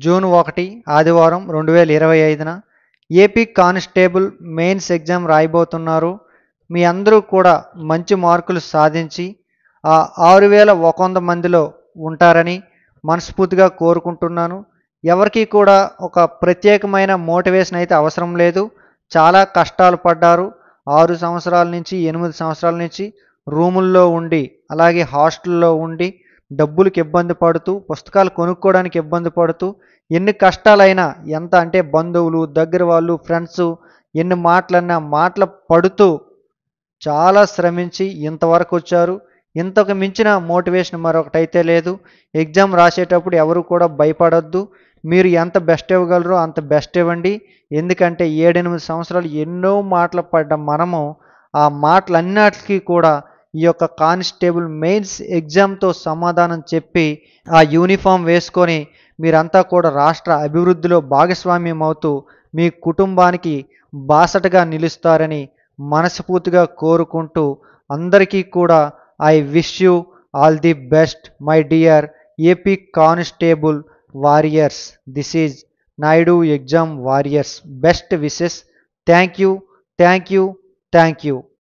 June 1 ఆదివారం 2025న AP constable mains exam రాయబోతున్నారు. మీ అందరూ కూడా మంచి మార్కులు సాధించి ఆ 6100 మందిలో ఉంటారని మనస్ఫూర్తిగా కోరుకుంటున్నాను. ఎవరికి కూడా ఒక ప్రత్యేకమైన మోటివేషన్ అయితే అవసరం లేదు. చాలా కష్టాలు పడ్డారు. 6 సంవత్సరాల నుంచి 8 సంవత్సరాల నుంచి రూముల్లో ఉండి, అలాగే హాస్టల్లో ఉండి డబ్బులకి ఇబ్బంది పడుతూ, పుస్తకాలు కొనుక్కోవడానికి ఇబ్బంది పడుతూ, ఎన్ని కష్టాలైనా ఎంత అంటే బంధువులు, దగ్గర వాళ్ళు, ఫ్రెండ్స్ ఎన్ని మాటలన్నా మాటలు పడుతూ చాలా శ్రమించి ఇంతవరకు వచ్చారు. ఇంతకు మించిన మోటివేషన్ మరొకటైతే లేదు. ఎగ్జామ్ రాసేటప్పుడు ఎవరు కూడా భయపడొద్దు. మీరు ఎంత బెస్ట్ ఇవ్వగలరో అంత బెస్ట్ ఇవ్వండి. ఎందుకంటే 7, 8 సంవత్సరాలు ఎన్నో మాటలు పడ్డ మనము ఆ మాటలన్నిటికీ కూడా ఈ యొక్క కానిస్టేబుల్ మెయిన్స్ ఎగ్జామ్తో సమాధానం చెప్పి ఆ యూనిఫామ్ వేసుకొని మీరంతా కూడా రాష్ట్ర అభివృద్ధిలో భాగస్వామ్యం అవుతూ మీ కుటుంబానికి బాసటగా నిలుస్తారని మనస్ఫూర్తిగా కోరుకుంటూ అందరికీ కూడా I wish you all the best my dear AP constable warriors. This is Naidu exam warriors. Best wishes. Thank you, thank you, thank you.